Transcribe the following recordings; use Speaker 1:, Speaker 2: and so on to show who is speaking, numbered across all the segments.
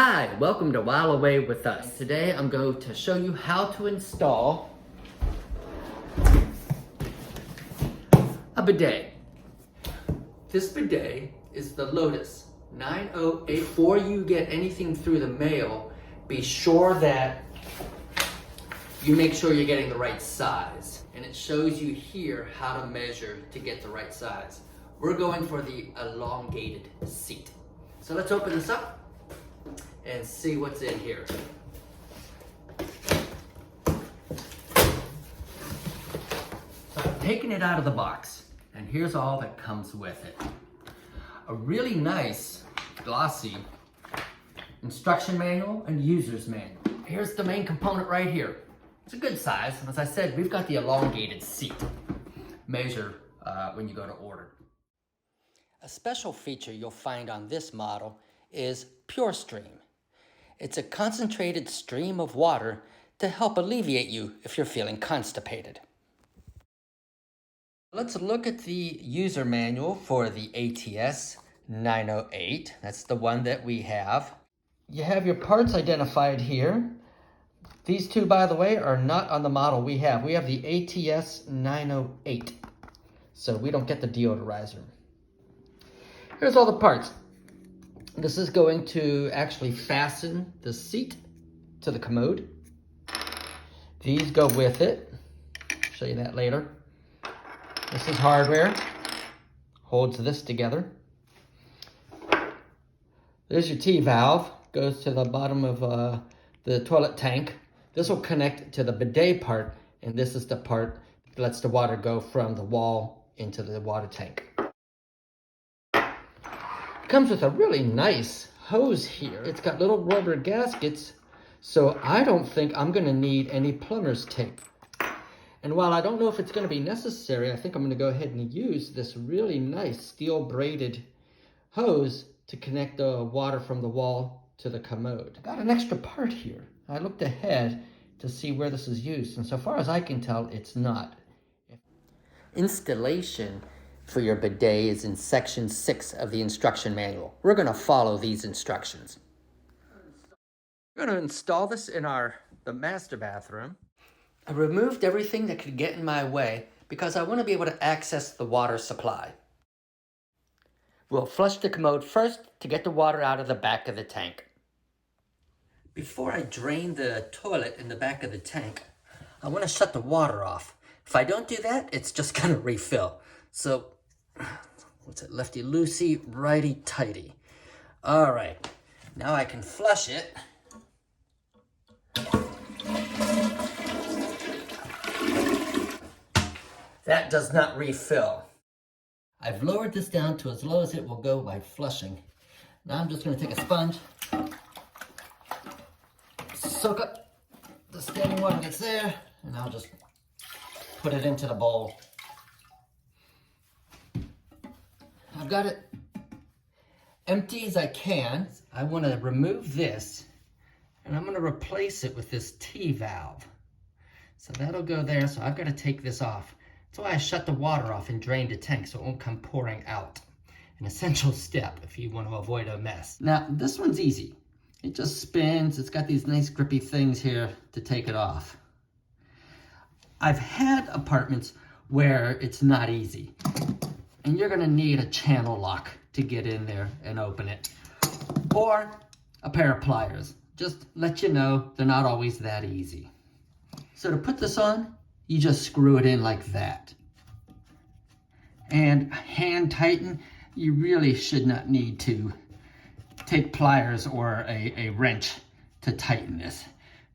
Speaker 1: Hi, welcome to While Away with Us. Today I'm going to show you how to install a bidet. This bidet is the Lotus 908. Before you get anything through the mail, be sure that you make sure you're getting the right size. And it shows you here how to measure to get the right size. We're going for the elongated seat. So let's open this up and see what's in here. So I've taken it out of the box, and here's all that comes with it. A really nice, glossy instruction manual and user's manual. Here's the main component right here. It's a good size. As I said, we've got the elongated seat. Measure when you go to order. A special feature you'll find on this model is Pure Stream. It's a concentrated stream of water to help alleviate you if you're feeling constipated. Let's look at the user manual for the ATS-908. That's the one that we have. You have your parts identified here. These two, by the way, are not on the model we have. We have the ATS-908, so we don't get the deodorizer. Here's all the parts. This is going to actually fasten the seat to the commode. These go with it. I'll show you that later. This is hardware. Holds this together. There's your T-valve. Goes to the bottom of the toilet tank. This will connect to the bidet part, and this is the part that lets the water go from the wall into the water tank. Comes with a really nice hose here. It's got little rubber gaskets, so I don't think I'm gonna need any plumber's tape. And while I don't know if it's gonna be necessary, I think I'm gonna go ahead and use this really nice steel braided hose to connect the water from the wall to the commode. I got an extra part here. I looked ahead to see where this is used, and so far as I can tell, it's not. Installation for your bidet is in section 6 of the instruction manual. We're gonna follow these instructions. We're gonna install this in the master bathroom. I removed everything that could get in my way because I wanna be able to access the water supply. We'll flush the commode first to get the water out of the back of the tank. Before I drain the toilet in the back of the tank, I wanna shut the water off. If I don't do that, it's just gonna refill. So, what's it, lefty-loosey, righty-tighty. All right, now I can flush it. That does not refill. I've lowered this down to as low as it will go by flushing. Now I'm just gonna take a sponge, soak up the standing water that's there, and I'll just put it into the bowl. I've got it empty as I can. I want to remove this, and I'm going to replace it with this T-valve. So that'll go there, so I've got to take this off. That's why I shut the water off and drained the tank so it won't come pouring out. An essential step if you want to avoid a mess. Now, this one's easy. It just spins. It's got these nice grippy things here to take it off. I've had apartments where it's not easy. And you're gonna need a channel lock to get in there and open it. Or a pair of pliers. Just let you know, they're not always that easy. So to put this on, you just screw it in like that. And hand tighten, you really should not need to take pliers or a wrench to tighten this.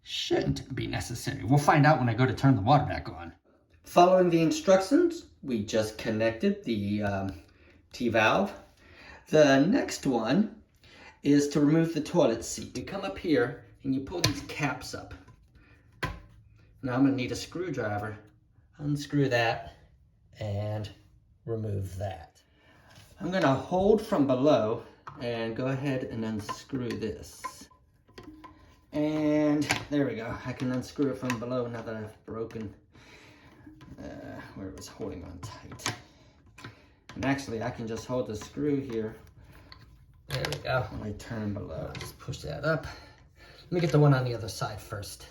Speaker 1: Shouldn't be necessary. We'll find out when I go to turn the water back on. Following the instructions, we just connected the T-valve. The next one is to remove the toilet seat. You come up here and you pull these caps up. Now I'm gonna need a screwdriver. Unscrew that and remove that. I'm gonna hold from below and go ahead and unscrew this. And there we go. I can unscrew it from below now that I've broken where it was holding on tight. And actually, I can just hold the screw here There we go.
Speaker 2: And I turn below.
Speaker 1: Just push that up. Let me get the one on the other side first.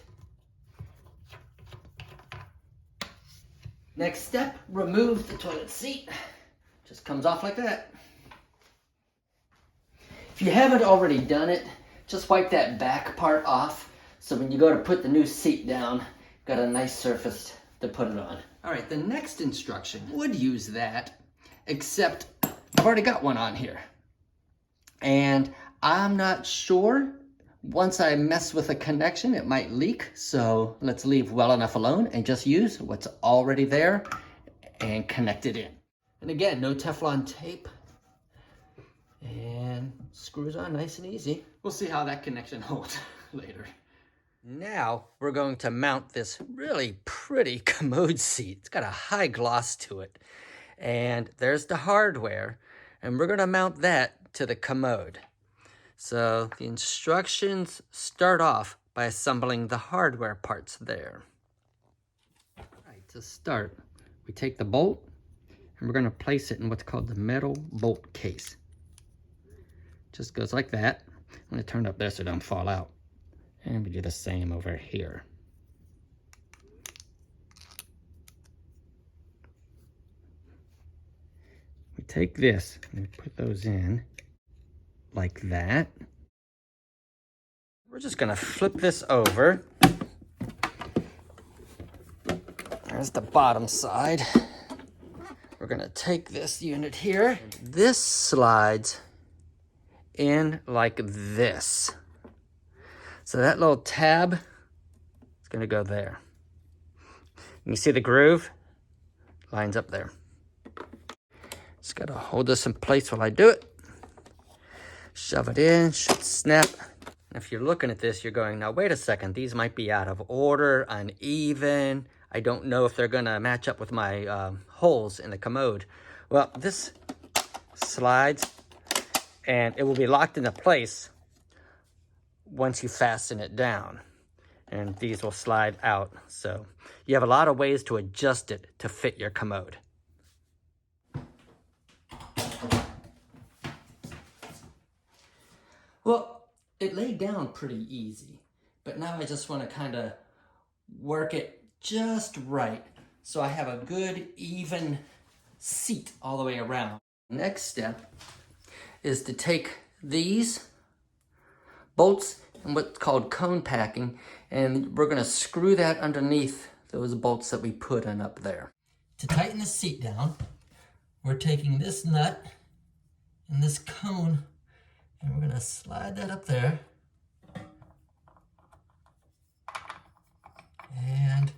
Speaker 1: Next step, remove the toilet seat. Just comes off like that. If you haven't already done it, just wipe that back part off so when you go to put the new seat down, you've got a nice surface to put it on. All right, the next instruction would use that, except I've already got one on here. And I'm not sure, once I mess with a connection, it might leak. So let's leave well enough alone and just use what's already there and connect it in. And again, no Teflon tape. And screws on nice and easy. We'll see how that connection holds later. Now we're going to mount this really pretty commode seat. It's got a high gloss to it. And there's the hardware. And we're gonna mount that to the commode. So the instructions start off by assembling the hardware parts there. All right, to start, we take the bolt and we're gonna place it in what's called the metal bolt case. Just goes like that. I'm gonna turn it up there so it don't fall out. And we do the same over here. We take this and we put those in like that. We're just gonna flip this over. There's the bottom side. We're gonna take this unit here. This slides in like this. So that little tab is gonna go there. And you see the groove? Lines up there. Just gotta hold this in place while I do it. Shove it in, should snap. And if you're looking at this, you're going, now wait a second, these might be out of order, uneven. I don't know if they're gonna match up with my holes in the commode. Well, this slides and it will be locked into place once you fasten it down. And these will slide out. So you have a lot of ways to adjust it to fit your commode. Well, it laid down pretty easy, but now I just want to kind of work it just right so I have a good, even seat all the way around. Next step is to take these bolts and what's called cone packing, and we're going to screw that underneath those bolts that we put in up there. To tighten the seat down, we're taking this nut and this cone, and we're going to slide that up there. And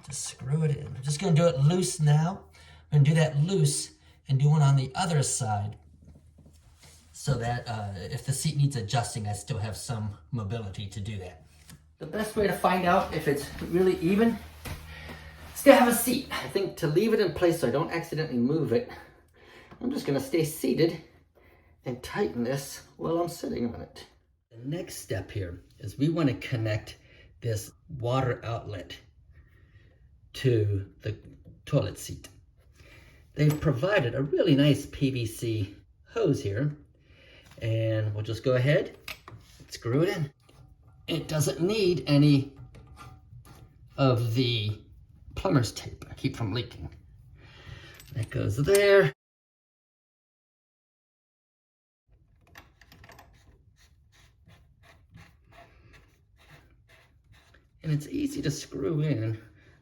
Speaker 1: just screw it in. I'm just going to do it loose now. I'm going to do that loose and do one on the other side so that if the seat needs adjusting, I still have some mobility to do that. The best way to find out if it's really even is to have a seat. I think to leave it in place so I don't accidentally move it, I'm just going to stay seated and tighten this while I'm sitting on it. The next step here is we want to connect this water outlet to the toilet seat. They've provided a really nice PVC hose here, and we'll just go ahead and screw it in. It doesn't need any of the plumber's tape to keep from leaking. That goes there. And it's easy to screw in.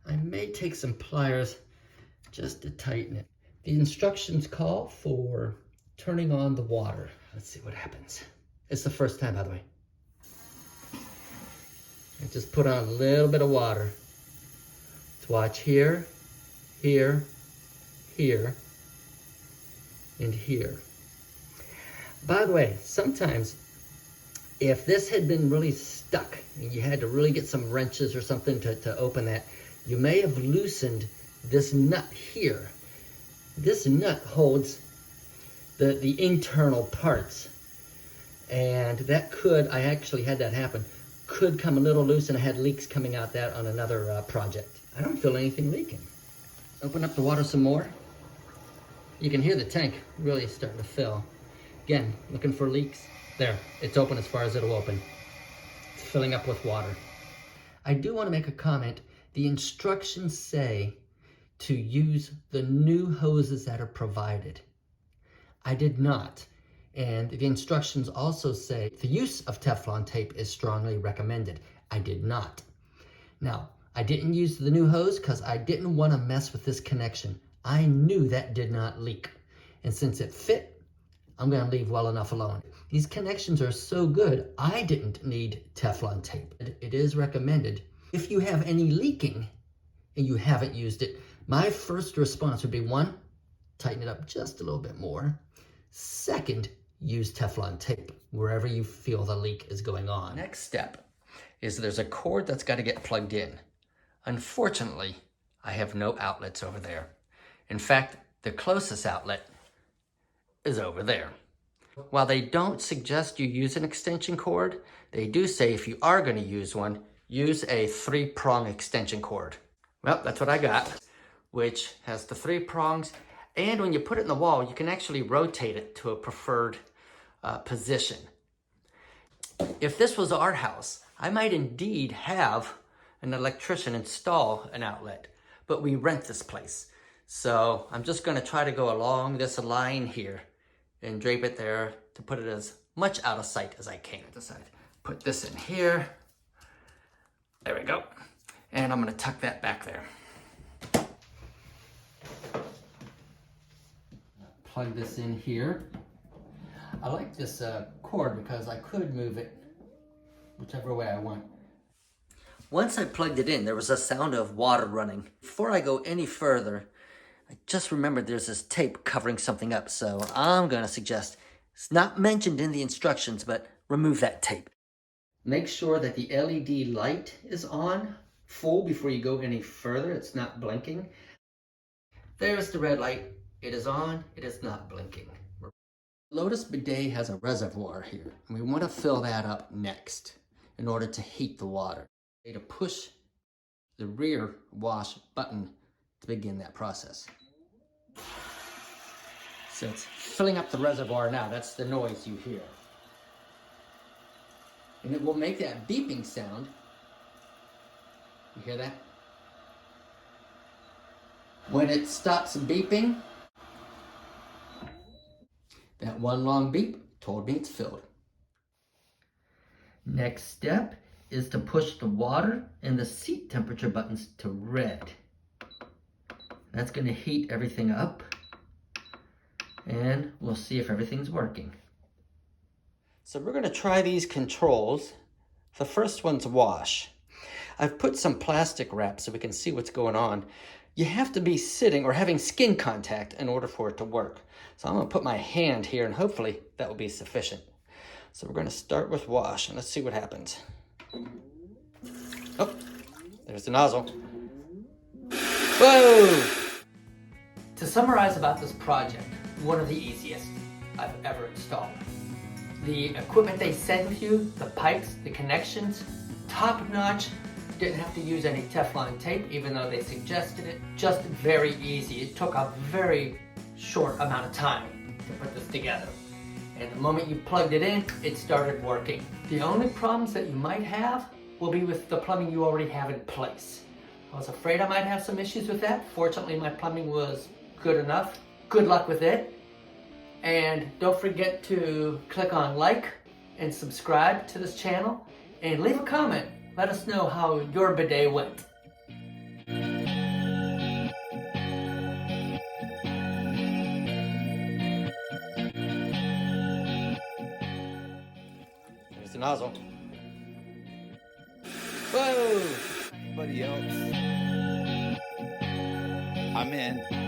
Speaker 1: I may take some pliers just to tighten it. The instructions call for turning on the water. Let's see what happens. It's the first time, by the way. I just put on a little bit of water. Let's watch here, here, here, and here. By the way, sometimes if this had been really stuck and you had to really get some wrenches or something to open that, you may have loosened this nut here. This nut holds the internal parts. And that could, I actually had that happen, could come a little loose, and I had leaks coming out that on another project. I don't feel anything leaking. Open up the water some more. You can hear the tank really starting to fill. Again, looking for leaks. There, it's open as far as it'll open. It's filling up with water. I do want to make a comment. The instructions say to use the new hoses that are provided. I did not. And the instructions also say the use of Teflon tape is strongly recommended. I did not. Now, I didn't use the new hose because I didn't want to mess with this connection. I knew that did not leak. And since it fit, I'm going to leave well enough alone. These connections are so good, I didn't need Teflon tape. It is recommended. If you have any leaking and you haven't used it, my first response would be, one, tighten it up just a little bit more. Second, use Teflon tape wherever you feel the leak is going on. Next step is there's a cord that's got to get plugged in. Unfortunately, I have no outlets over there. In fact, the closest outlet is over there. While they don't suggest you use an extension cord, they do say if you are going to use one, use a 3-prong extension cord. Well, that's what I got, which has the 3 prongs, and when you put it in the wall, you can actually rotate it to a preferred position. If this was our house, I might indeed have an electrician install an outlet, but we rent this place. So I'm just going to try to go along this line here and drape it there to put it as much out of sight as I can. Decide put this in here. There we go. And I'm going to tuck that back there. Plug this in here. I like this cord because I could move it whichever way I want. Once I plugged it in, there was a sound of water running. Before I go any further, I just remembered there's this tape covering something up, so I'm going to suggest, it's not mentioned in the instructions, but remove that tape. Make sure that the LED light is on full before you go any further. It's not blinking. There's the red light. It is on. It is not blinking. Lotus bidet has a reservoir here, and we want to fill that up next in order to heat the water. To push the rear wash button to begin that process. So it's filling up the reservoir now. That's the noise you hear. And it will make that beeping sound. You hear that? When it stops beeping, that one long beep told me it's filled. Next step is to push the water and the seat temperature buttons to red. That's going to heat everything up, and we'll see if everything's working. So we're going to try these controls. The first one's wash. I've put some plastic wrap so we can see what's going on. You have to be sitting or having skin contact in order for it to work. So I'm going to put my hand here, and hopefully that will be sufficient. So we're going to start with wash, and let's see what happens. Oh, there's the nozzle. Whoa! To summarize about this project, one of the easiest I've ever installed. The equipment they send with you, the pipes, the connections, top notch. Didn't have to use any Teflon tape, even though they suggested it. Just very easy. It took a very short amount of time to put this together. And the moment you plugged it in, it started working. The only problems that you might have will be with the plumbing you already have in place. I was afraid I might have some issues with that. Fortunately, my plumbing was good enough. Good luck with it. And don't forget to click on like and subscribe to this channel and leave a comment. Let us know how your bidet went. There's the nozzle. Whoa!
Speaker 2: Anybody else? I'm in.